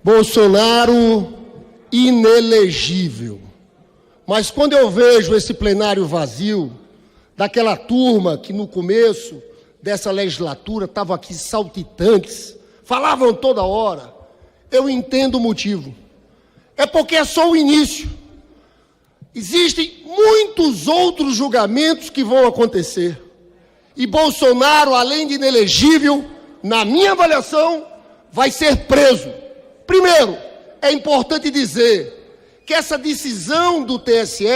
Bolsonaro inelegível. Mas quando eu vejo esse plenário vazio, daquela turma que no começo dessa legislatura estavam aqui saltitantes, falavam toda hora, eu entendo o motivo. É porque é só o início. Existem muitos outros julgamentos que vão acontecer. E Bolsonaro, além de inelegível, na minha avaliação, vai ser preso. Primeiro, é importante dizer que essa decisão do TSE,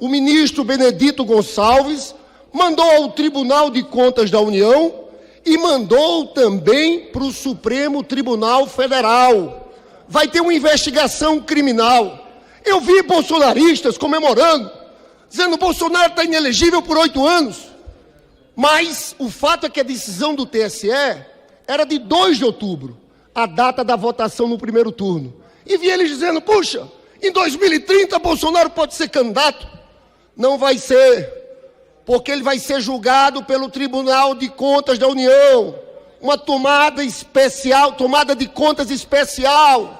o ministro Benedito Gonçalves mandou ao Tribunal de Contas da União e mandou também para o Supremo Tribunal Federal. Vai ter uma investigação criminal. Eu vi bolsonaristas comemorando, dizendo que Bolsonaro está inelegível por 8 anos. Mas o fato é que a decisão do TSE era de 2 de outubro, a data da votação no primeiro turno. E vi eles dizendo, puxa, em 2030 Bolsonaro pode ser candidato. Não vai ser, porque ele vai ser julgado pelo Tribunal de Contas da União. Uma tomada especial, tomada de contas especial.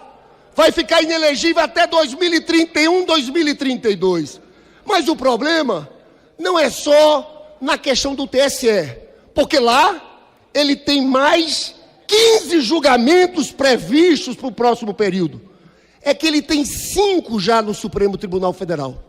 Vai ficar inelegível até 2031, 2032. Mas o problema não é só na questão do TSE, porque lá ele tem mais 15 julgamentos previstos para o próximo período. É que ele tem 5 já no Supremo Tribunal Federal.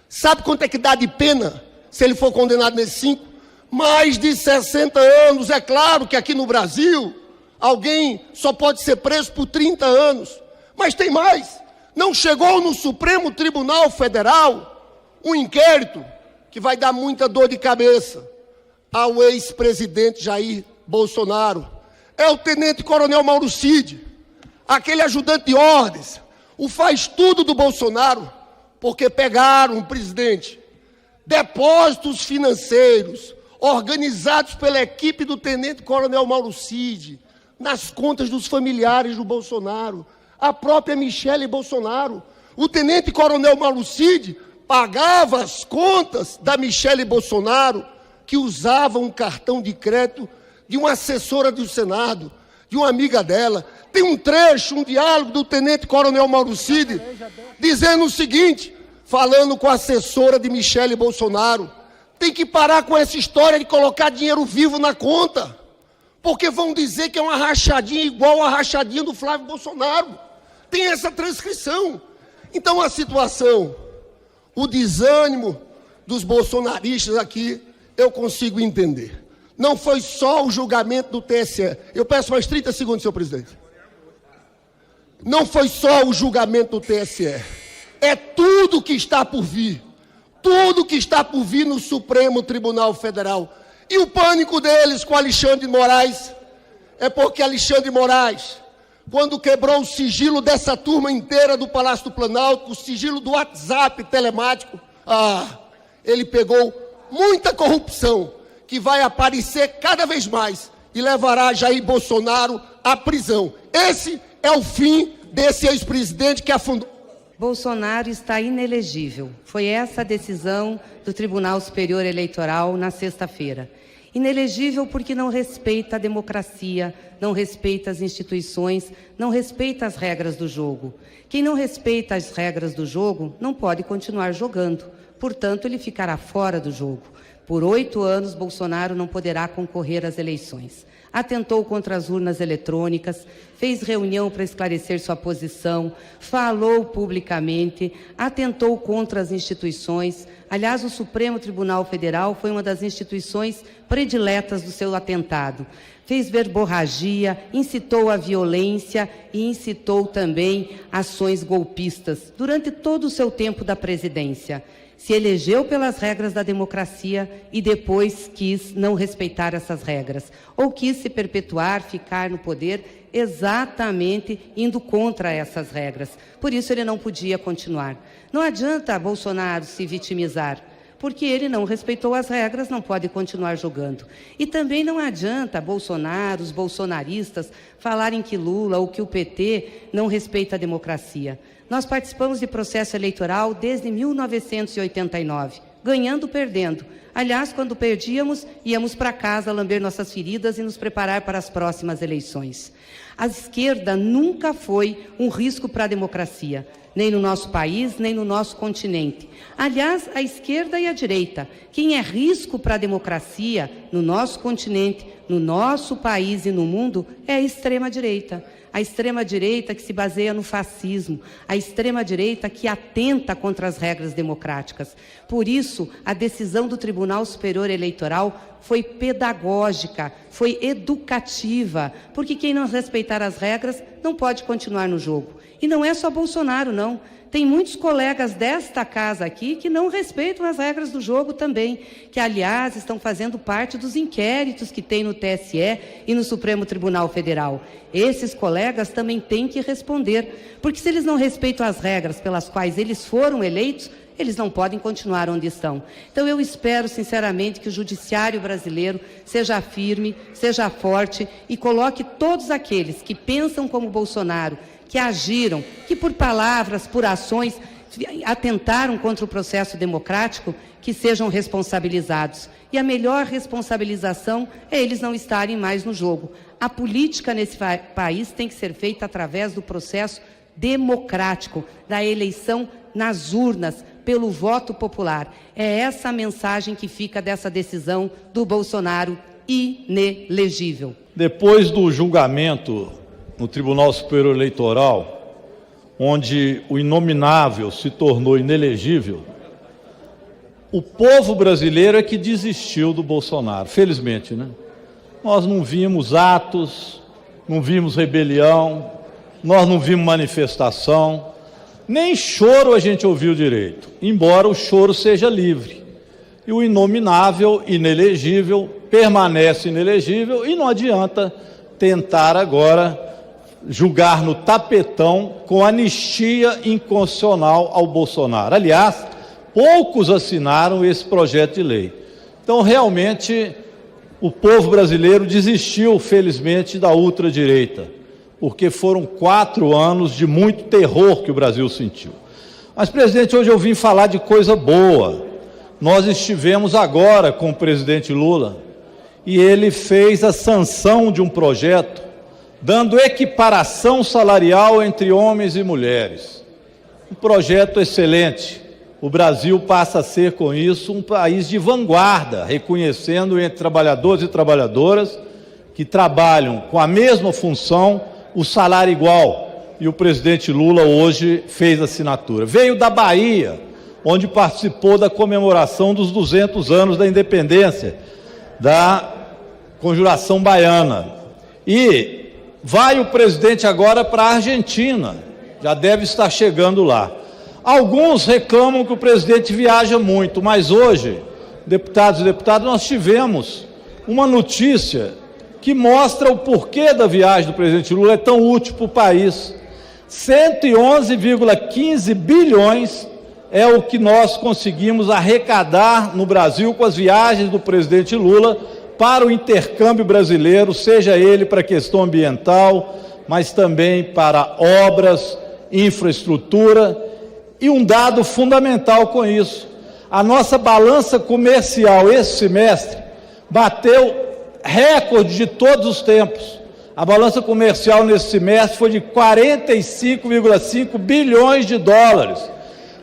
Sabe quanto é que dá de pena se ele for condenado nesses 5? Mais de 60 anos. É claro que aqui no Brasil, alguém só pode ser preso por 30 anos. Mas tem mais. Não chegou no Supremo Tribunal Federal um inquérito que vai dar muita dor de cabeça ao ex-presidente Jair Bolsonaro. É o tenente-coronel Mauro Cid, aquele ajudante de ordens, o faz-tudo do Bolsonaro, porque pegaram, presidente, depósitos financeiros organizados pela equipe do tenente-coronel Mauro Cid, nas contas dos familiares do Bolsonaro, a própria Michele Bolsonaro. O tenente-coronel Mauro Cid pagava as contas da Michele Bolsonaro, que usava um cartão de crédito de uma assessora do Senado, de uma amiga dela. Tem um trecho, um diálogo do tenente-coronel Mauro Cid, dizendo o seguinte, falando com a assessora de Michele Bolsonaro, tem que parar com essa história de colocar dinheiro vivo na conta, porque vão dizer que é uma rachadinha igual a rachadinha do Flávio Bolsonaro. Tem essa transcrição. Então a situação, o desânimo dos bolsonaristas aqui, eu consigo entender. Não foi só o julgamento do TSE. Eu peço mais 30 segundos, senhor presidente. Não foi só o julgamento do TSE. É tudo que está por vir. Tudo que está por vir no Supremo Tribunal Federal. E o pânico deles com Alexandre de Moraes é porque Alexandre de Moraes, quando quebrou o sigilo dessa turma inteira do Palácio do Planalto, o sigilo do WhatsApp telemático, ele pegou muita corrupção que vai aparecer cada vez mais e levará Jair Bolsonaro à prisão. Esse é o fim desse ex-presidente que afundou. Bolsonaro está inelegível. Foi essa a decisão do Tribunal Superior Eleitoral na sexta-feira. Inelegível porque não respeita a democracia, não respeita as instituições, não respeita as regras do jogo. Quem não respeita as regras do jogo não pode continuar jogando. Portanto, ele ficará fora do jogo. Por 8 anos, Bolsonaro não poderá concorrer às eleições. Atentou contra as urnas eletrônicas, fez reunião para esclarecer sua posição, falou publicamente, atentou contra as instituições. Aliás, o Supremo Tribunal Federal foi uma das instituições prediletas do seu atentado. Fez verborragia, incitou a violência e incitou também ações golpistas durante todo o seu tempo da presidência. Se elegeu pelas regras da democracia e depois quis não respeitar essas regras, ou quis se perpetuar, ficar no poder exatamente indo contra essas regras. Por isso ele não podia continuar. Não adianta Bolsonaro se vitimizar, porque ele não respeitou as regras, não pode continuar jogando. E também não adianta Bolsonaro, os bolsonaristas, falarem que Lula ou que o PT não respeita a democracia. Nós participamos de processo eleitoral desde 1989. ganhando ou perdendo. Aliás, quando perdíamos, íamos para casa lamber nossas feridas e nos preparar para as próximas eleições. A esquerda nunca foi um risco para a democracia, nem no nosso país, nem no nosso continente. Aliás, a esquerda e a direita. Quem é risco para a democracia no nosso continente, no nosso país e no mundo é a extrema-direita. A extrema-direita que se baseia no fascismo, a extrema-direita que atenta contra as regras democráticas. Por isso, a decisão do Tribunal Superior Eleitoral foi pedagógica, foi educativa, porque quem não respeitar as regras não pode continuar no jogo. E não é só Bolsonaro, não. Tem muitos colegas desta casa aqui que não respeitam as regras do jogo também, que, aliás, estão fazendo parte dos inquéritos que tem no TSE e no Supremo Tribunal Federal. Esses colegas também têm que responder, porque se eles não respeitam as regras pelas quais eles foram eleitos, eles não podem continuar onde estão. Então, eu espero, sinceramente, que o judiciário brasileiro seja firme, seja forte e coloque todos aqueles que pensam como Bolsonaro, que agiram, que por palavras, por ações, atentaram contra o processo democrático, que sejam responsabilizados. E a melhor responsabilização é eles não estarem mais no jogo. A política nesse país tem que ser feita através do processo democrático, da eleição nas urnas, pelo voto popular. É essa a mensagem que fica dessa decisão do Bolsonaro inelegível. Depois do julgamento no Tribunal Superior Eleitoral, onde o inominável se tornou inelegível, o povo brasileiro é que desistiu do Bolsonaro, felizmente, né? Nós não vimos atos, não vimos rebelião, nós não vimos manifestação, nem choro a gente ouviu direito, embora o choro seja livre. E o inominável, inelegível, permanece inelegível e não adianta tentar agora julgar no tapetão com anistia inconstitucional ao Bolsonaro. Aliás, poucos assinaram esse projeto de lei. Então, realmente, o povo brasileiro desistiu, felizmente, da ultradireita, porque foram 4 anos de muito terror que o Brasil sentiu. Mas, presidente, hoje eu vim falar de coisa boa. Nós estivemos agora com o presidente Lula e ele fez a sanção de um projeto dando equiparação salarial entre homens e mulheres. Um projeto excelente. O Brasil passa a ser, com isso, um país de vanguarda, reconhecendo entre trabalhadores e trabalhadoras que trabalham com a mesma função, o salário igual. E o presidente Lula hoje fez a assinatura. Veio da Bahia, onde participou da comemoração dos 200 anos da independência, da Conjuração Baiana. E vai o presidente agora para a Argentina, já deve estar chegando lá. Alguns reclamam que o presidente viaja muito, mas hoje, deputados e deputadas, nós tivemos uma notícia que mostra o porquê da viagem do presidente Lula é tão útil para o país. 111,15 bilhões é o que nós conseguimos arrecadar no Brasil com as viagens do presidente Lula para o intercâmbio brasileiro, seja ele para a questão ambiental, mas também para obras, infraestrutura. E um dado fundamental com isso, a nossa balança comercial esse semestre bateu recorde de todos os tempos. A balança comercial nesse semestre foi de 45,5 bilhões de dólares,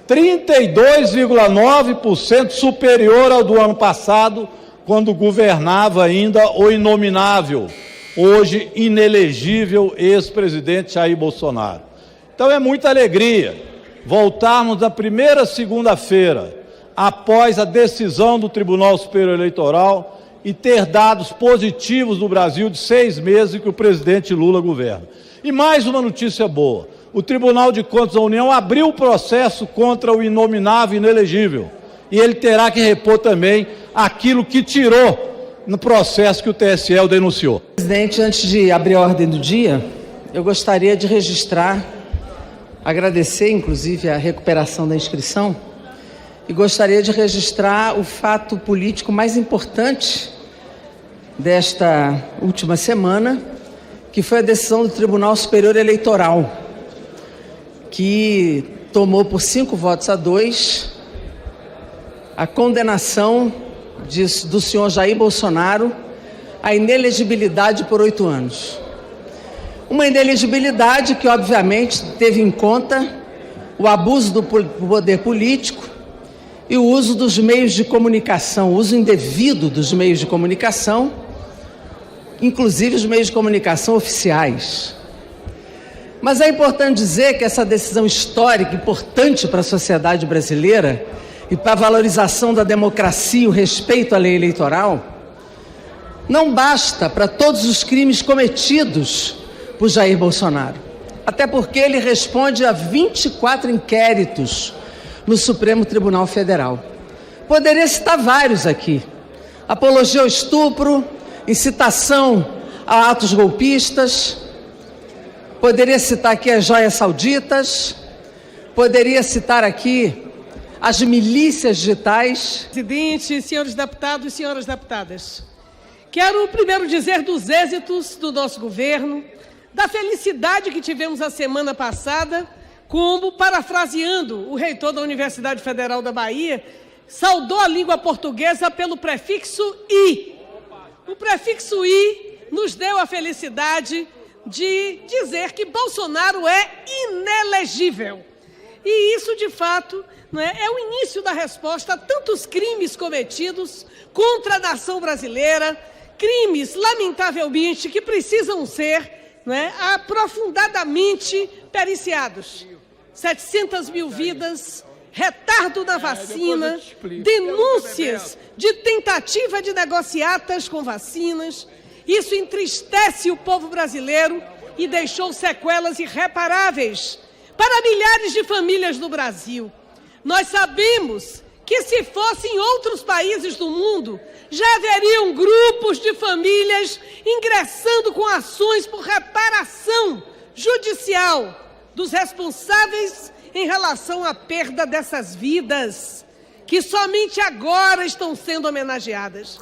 32,9% superior ao do ano passado, quando governava ainda o inominável, hoje inelegível ex-presidente Jair Bolsonaro. Então é muita alegria voltarmos na primeira segunda-feira, após a decisão do Tribunal Superior Eleitoral, e ter dados positivos no Brasil de 6 meses que o presidente Lula governa. E mais uma notícia boa: o Tribunal de Contas da União abriu o processo contra o inominável inelegível, e ele terá que repor também aquilo que tirou no processo que o TSE o denunciou. Presidente, antes de abrir a ordem do dia, eu gostaria de registrar, agradecer inclusive a recuperação da inscrição, e gostaria de registrar o fato político mais importante desta última semana, que foi a decisão do Tribunal Superior Eleitoral, que tomou por 5 votos a 2 a condenação do senhor Jair Bolsonaro à inelegibilidade por 8 anos. Uma inelegibilidade que, obviamente, teve em conta o abuso do poder político e o uso dos meios de comunicação, o uso indevido dos meios de comunicação, inclusive os meios de comunicação oficiais. Mas é importante dizer que essa decisão histórica, importante para a sociedade brasileira e para a valorização da democracia e o respeito à lei eleitoral, não basta para todos os crimes cometidos por Jair Bolsonaro. Até porque ele responde a 24 inquéritos no Supremo Tribunal Federal. Poderia citar vários aqui: apologia ao estupro, incitação a atos golpistas, poderia citar aqui as joias sauditas, poderia citar aqui as milícias digitais. Presidente, senhores deputados e senhoras deputadas, quero primeiro dizer dos êxitos do nosso governo, da felicidade que tivemos a semana passada, como, parafraseando o reitor da Universidade Federal da Bahia, saudou a língua portuguesa pelo prefixo "i". O prefixo "i" nos deu a felicidade de dizer que Bolsonaro é inelegível. E isso, de fato, é o início da resposta a tantos crimes cometidos contra a nação brasileira, crimes, lamentavelmente, que precisam ser aprofundadamente periciados. 700 mil vidas, retardo na vacina, denúncias de tentativa de negociatas com vacinas. Isso entristece o povo brasileiro e deixou sequelas irreparáveis para milhares de famílias no Brasil. Nós sabemos que, se fossem outros países do mundo, já haveriam grupos de famílias ingressando com ações por reparação judicial dos responsáveis em relação à perda dessas vidas, que somente agora estão sendo homenageadas.